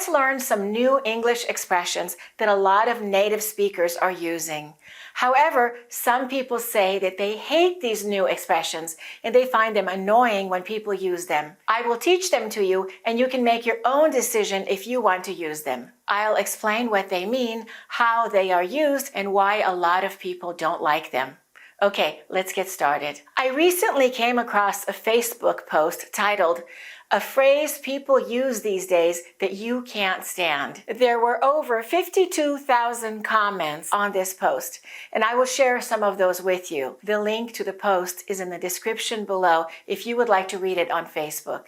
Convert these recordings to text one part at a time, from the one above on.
let's learn some new English expressions that a lot of native speakers are using. However, some people say that they hate these new expressions and they find them annoying when people use them. I will teach them to you and you can make your own decision if you want to use them. I'll explain what they mean, how they are used, and why a lot of people don't like them. Okay, let's get started. I recently came across a Facebook post titled, "A phrase people use these days that you can't stand." There were over 52,000 comments on this post, and I will share some of those with you. The link to the post is in the description below if you would like to read it on Facebook.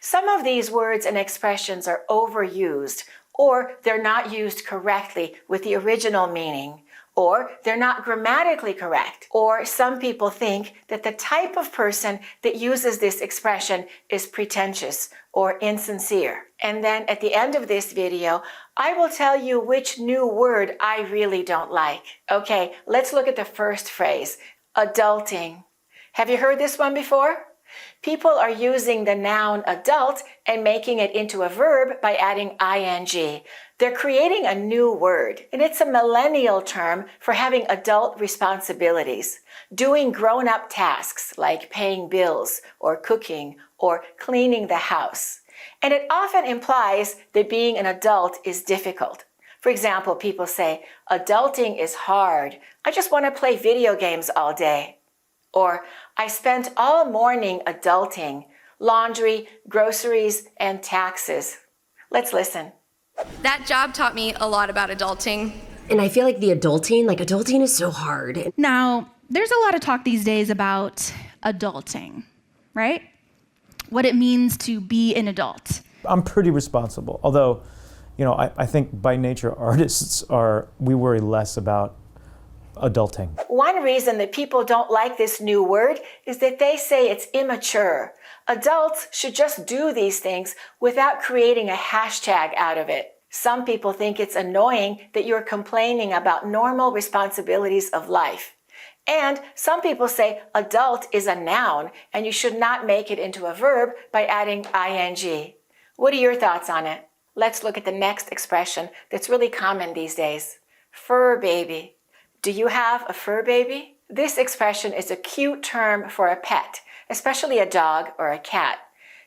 Some of these words and expressions are overused, or they're not used correctly with the original meaning, or they're not grammatically correct, or some people think that the type of person that uses this expression is pretentious or insincere. And then at the end of this video, I will tell you which new word I really don't like. Okay, let's look at the first phrase, adulting. Have you heard this one before? People are using the noun adult and making it into a verb by adding ing. They're creating a new word, and it's a millennial term for having adult responsibilities, doing grown-up tasks like paying bills or cooking or cleaning the house. And it often implies that being an adult is difficult. For example, people say, adulting is hard. I just want to play video games all day. Or, I spent all morning adulting, laundry, groceries, and taxes. Let's listen. That job taught me a lot about adulting. And I feel like adulting is so hard. Now, there's a lot of talk these days about adulting, right? What it means to be an adult. I'm pretty responsible, although, I think by nature artists we worry less about adulting. One reason that people don't like this new word is that they say it's immature. Adults should just do these things without creating a hashtag out of it. Some people think it's annoying that you're complaining about normal responsibilities of life. And some people say adult is a noun and you should not make it into a verb by adding ing. What are your thoughts on it? Let's look at the next expression that's really common these days. Fur baby. Do you have a fur baby? This expression is a cute term for a pet, especially a dog or a cat.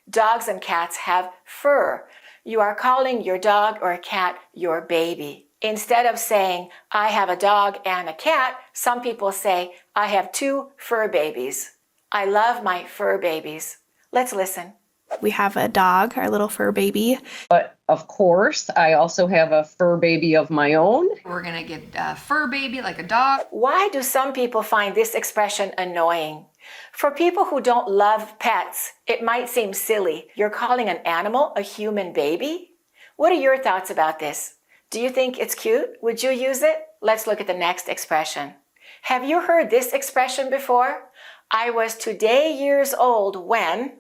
Dogs and cats have fur. You are calling your dog or a cat your baby. Instead of saying, I have a dog and a cat, some people say, I have 2 fur babies. I love my fur babies. Let's listen. We have a dog, our little fur baby. But of course, I also have a fur baby of my own. We're gonna get a fur baby like a dog. Why do some people find this expression annoying? For people who don't love pets, it might seem silly. You're calling an animal a human baby? What are your thoughts about this? Do you think it's cute? Would you use it? Let's look at the next expression. Have you heard this expression before? I was today years old when...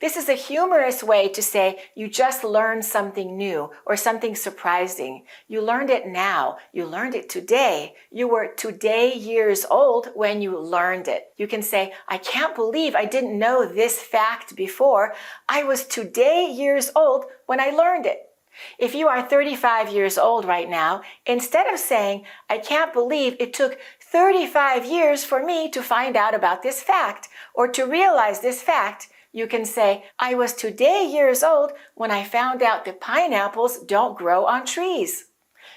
This is a humorous way to say you just learned something new or something surprising. You learned it now. You learned it today. You were today years old when you learned it. You can say, I can't believe I didn't know this fact before. I was today years old when I learned it. If you are 35 years old right now, instead of saying, I can't believe it took 35 years for me to find out about this fact or to realize this fact, you can say, I was today years old when I found out that pineapples don't grow on trees.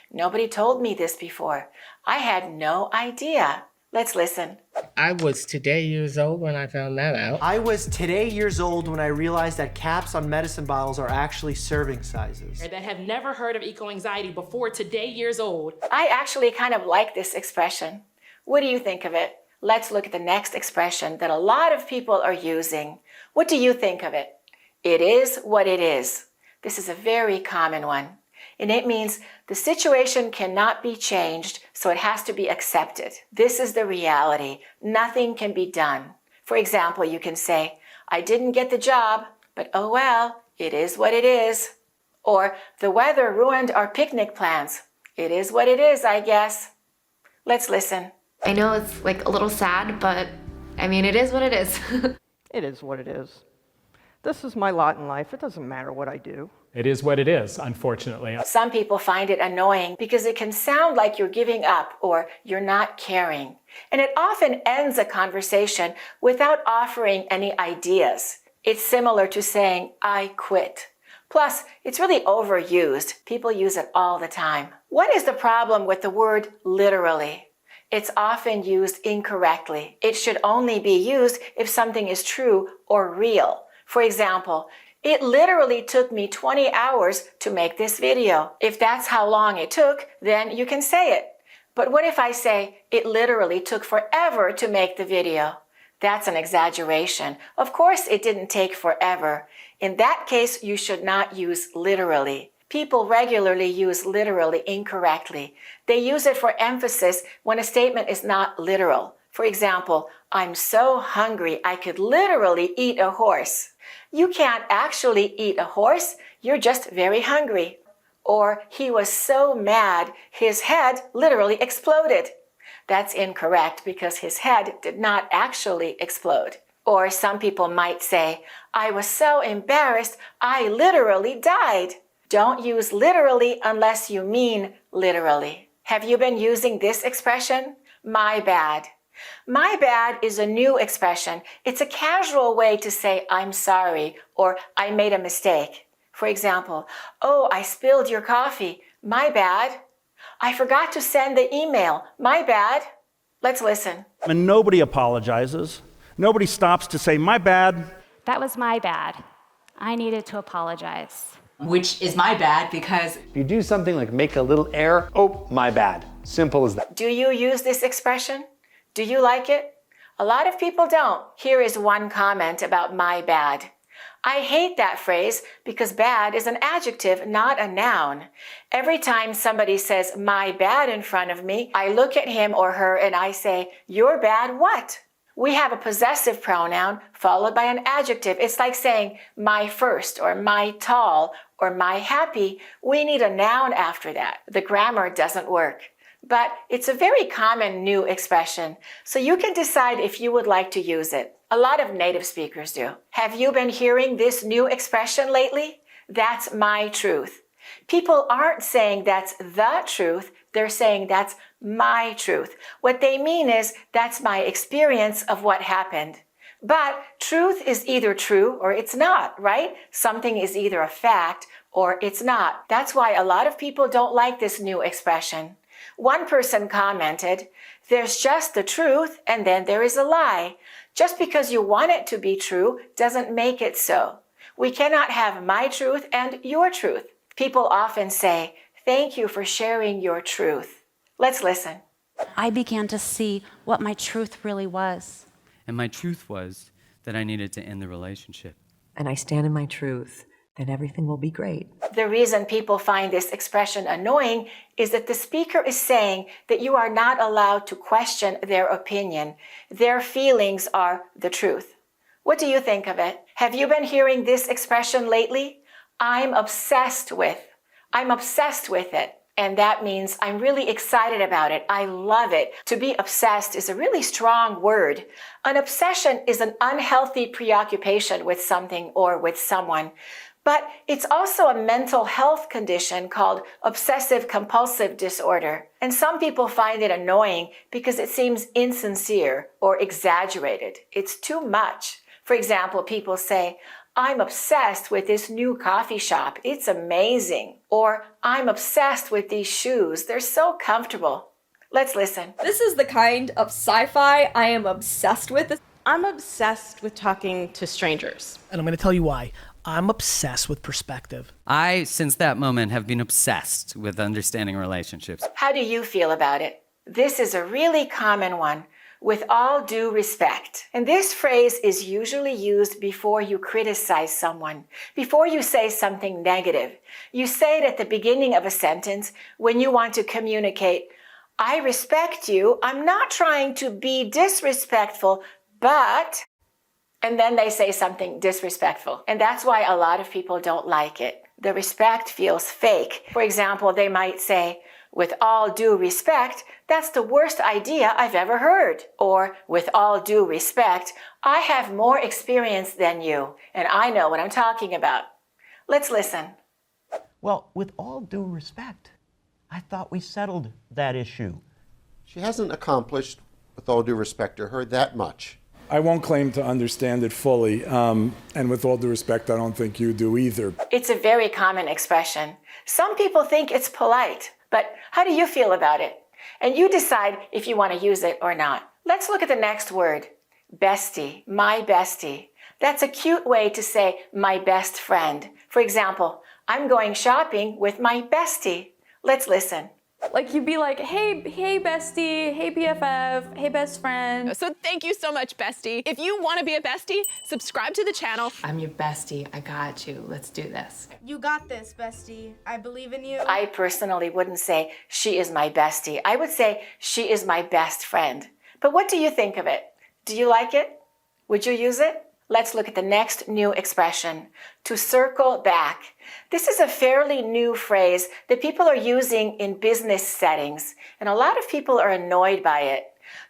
Nobody told me this before. I had no idea. Let's listen. I was today years old when I found that out. I was today years old when I realized that caps on medicine bottles are actually serving sizes. That have never heard of eco-anxiety before today years old. I actually kind of like this expression. What do you think of it? Let's look at the next expression that a lot of people are using. What do you think of it? It is what it is. This is a very common one. And it means the situation cannot be changed, so it has to be accepted. This is the reality. Nothing can be done. For example, you can say, I didn't get the job, but oh well, it is what it is. Or, the weather ruined our picnic plans. It is what it is, I guess. Let's listen. I know it's like a little sad, but I mean, it is what it is. It is what it is. This is my lot in life. It doesn't matter what I do. It is what it is, unfortunately. Some people find it annoying because it can sound like you're giving up or you're not caring. And it often ends a conversation without offering any ideas. It's similar to saying, I quit. Plus, it's really overused. People use it all the time. What is the problem with the word literally? It's often used incorrectly. It should only be used if something is true or real. For example, it literally took me 20 hours to make this video. If that's how long it took, then you can say it. But what if I say, it literally took forever to make the video? That's an exaggeration. Of course, it didn't take forever. In that case, you should not use literally. People regularly use literally incorrectly. They use it for emphasis when a statement is not literal. For example, I'm so hungry I could literally eat a horse. You can't actually eat a horse, you're just very hungry. Or he was so mad his head literally exploded. That's incorrect because his head did not actually explode. Or some people might say, I was so embarrassed I literally died. Don't use literally unless you mean literally. Have you been using this expression? My bad. My bad is a new expression. It's a casual way to say I'm sorry or I made a mistake. For example, oh, I spilled your coffee. My bad. I forgot to send the email. My bad. Let's listen. And nobody apologizes. Nobody stops to say, my bad. That was my bad. I needed to apologize. Which is my bad because if you do something like make a little error, oh, my bad. Simple as that. Do you use this expression? Do you like it? A lot of people don't. Here is one comment about my bad. I hate that phrase because bad is an adjective, not a noun. Every time somebody says my bad in front of me, I look at him or her and I say, your bad what? We have a possessive pronoun followed by an adjective. It's like saying my first or my tall or my happy. We need a noun after that. The grammar doesn't work. But it's a very common new expression, so you can decide if you would like to use it. A lot of native speakers do. Have you been hearing this new expression lately? That's my truth. People aren't saying that's the truth, they're saying that's my truth. What they mean is that's my experience of what happened. But truth is either true or it's not, right? Something is either a fact or it's not. That's why a lot of people don't like this new expression. One person commented, there's just the truth and then there is a lie. Just because you want it to be true doesn't make it so. We cannot have my truth and your truth. People often say, thank you for sharing your truth. Let's listen. I began to see what my truth really was. And my truth was that I needed to end the relationship. And I stand in my truth, then everything will be great. The reason people find this expression annoying is that the speaker is saying that you are not allowed to question their opinion. Their feelings are the truth. What do you think of it? Have you been hearing this expression lately? I'm obsessed with. I'm obsessed with it. And that means I'm really excited about it. I love it. To be obsessed is a really strong word. An obsession is an unhealthy preoccupation with something or with someone. But it's also a mental health condition called obsessive-compulsive disorder. And some people find it annoying because it seems insincere or exaggerated. It's too much. For example, people say, I'm obsessed with this new coffee shop. It's amazing. Or I'm obsessed with these shoes. They're so comfortable. Let's listen. This is the kind of sci-fi I am obsessed with. I'm obsessed with talking to strangers. And I'm going to tell you why. I'm obsessed with perspective. I, since that moment, have been obsessed with understanding relationships. How do you feel about it? This is a really common one. With all due respect. And this phrase is usually used before you criticize someone, before you say something negative. You say it at the beginning of a sentence when you want to communicate, I respect you, I'm not trying to be disrespectful, but... And then they say something disrespectful. And that's why a lot of people don't like it. The respect feels fake. For example, they might say, with all due respect, that's the worst idea I've ever heard. Or, with all due respect, I have more experience than you, and I know what I'm talking about. Let's listen. Well, with all due respect, I thought we settled that issue. She hasn't accomplished, with all due respect to her, that much. I won't claim to understand it fully, and with all due respect, I don't think you do either. It's a very common expression. Some people think it's polite, but how do you feel about it? And you decide if you want to use it or not. Let's look at the next word. Bestie, my bestie. That's a cute way to say my best friend. For example, I'm going shopping with my bestie. Let's listen. Like you'd be like, hey bestie, hey BFF, hey best friend. So thank you so much, Bestie. If you want to be a bestie, subscribe to the channel. I'm your bestie. I got you. Let's do this. You got this, Bestie. I believe in you. I personally wouldn't say she is my bestie. I would say she is my best friend. But what do you think of it? Do you like it? Would you use it? Let's look at the next new expression, to circle back. This is a fairly new phrase that people are using in business settings, and a lot of people are annoyed by it.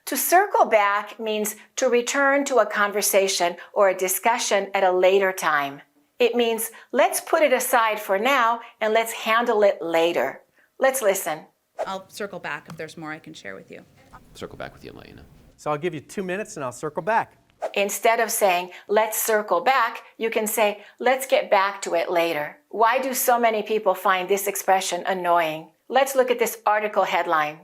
To circle back means to return to a conversation or a discussion at a later time. It means let's put it aside for now and let's handle it later. Let's listen. I'll circle back if there's more I can share with you. Circle back with you and let you know. So I'll give you 2 minutes and I'll circle back. Instead of saying, let's circle back, you can say, let's get back to it later. Why do so many people find this expression annoying? Let's look at this article headline.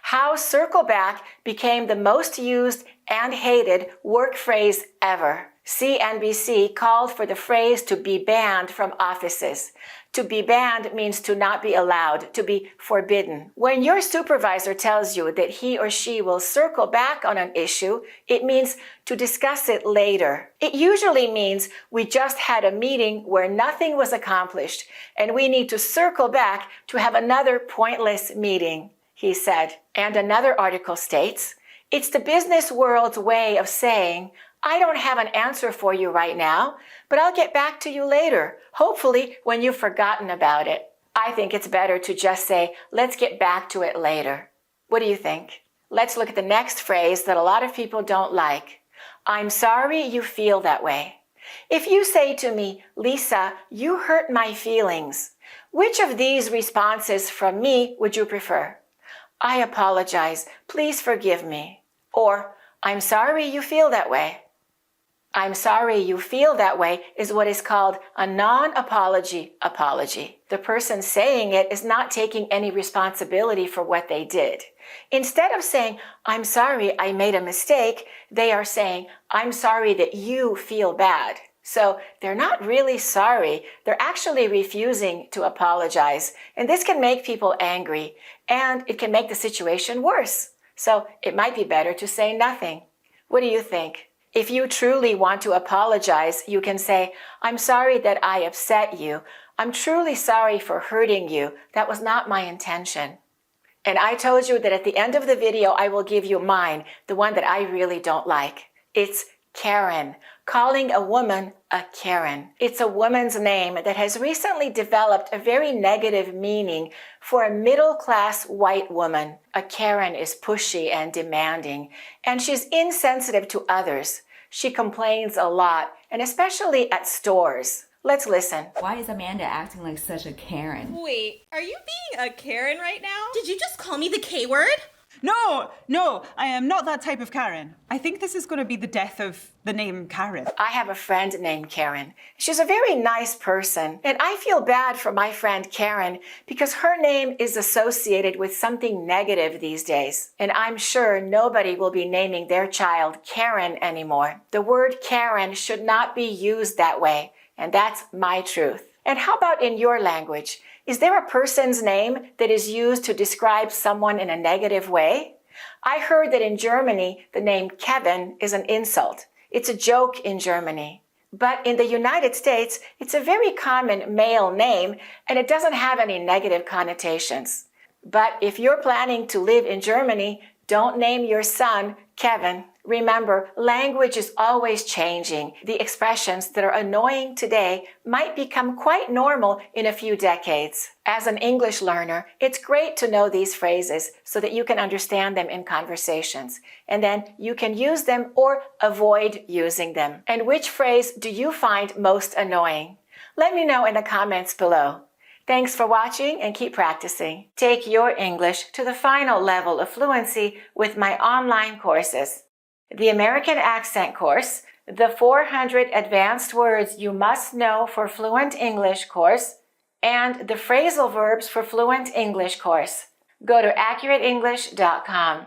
How circle back became the most used and hated work phrase ever. CNBC called for the phrase to be banned from offices. To be banned means to not be allowed, to be forbidden. When your supervisor tells you that he or she will circle back on an issue, it means to discuss it later. It usually means we just had a meeting where nothing was accomplished and we need to circle back to have another pointless meeting, he said. And another article states, it's the business world's way of saying, I don't have an answer for you right now, but I'll get back to you later, hopefully when you've forgotten about it. I think it's better to just say, let's get back to it later. What do you think? Let's look at the next phrase that a lot of people don't like. I'm sorry you feel that way. If you say to me, Lisa, you hurt my feelings, which of these responses from me would you prefer? I apologize. Please forgive me. Or, I'm sorry you feel that way. I'm sorry you feel that way is what is called a non-apology apology. The person saying it is not taking any responsibility for what they did. Instead of saying, I'm sorry I made a mistake, they are saying, I'm sorry that you feel bad. So they're not really sorry, they're actually refusing to apologize. And this can make people angry, and it can make the situation worse. So it might be better to say nothing. What do you think? If you truly want to apologize, you can say, I'm sorry that I upset you. I'm truly sorry for hurting you. That was not my intention. And I told you that at the end of the video, I will give you mine, the one that I really don't like. It's Karen, calling a woman a Karen. It's a woman's name that has recently developed a very negative meaning for a middle-class white woman. A Karen is pushy and demanding, and she's insensitive to others. She complains a lot, and especially at stores. Let's listen. Why is Amanda acting like such a Karen? Wait, are you being a Karen right now? Did you just call me the K word? No, I am not that type of Karen. I think this is going to be the death of the name Karen. I have a friend named Karen. She's a very nice person, and I feel bad for my friend Karen because her name is associated with something negative these days. And I'm sure nobody will be naming their child Karen anymore. The word Karen should not be used that way, and that's my truth. And how about in your language? Is there a person's name that is used to describe someone in a negative way? I heard that in Germany, the name Kevin is an insult. It's a joke in Germany. But in the United States, it's a very common male name, and it doesn't have any negative connotations. But if you're planning to live in Germany, don't name your son Kevin. Remember, language is always changing. The expressions that are annoying today might become quite normal in a few decades. As an English learner, it's great to know these phrases so that you can understand them in conversations. And then you can use them or avoid using them. And which phrase do you find most annoying? Let me know in the comments below. Thanks for watching and keep practicing. Take your English to the final level of fluency with my online courses. The American Accent course, the 400 Advanced Words You Must Know for Fluent English course, and the Phrasal Verbs for Fluent English course. Go to AccurateEnglish.com.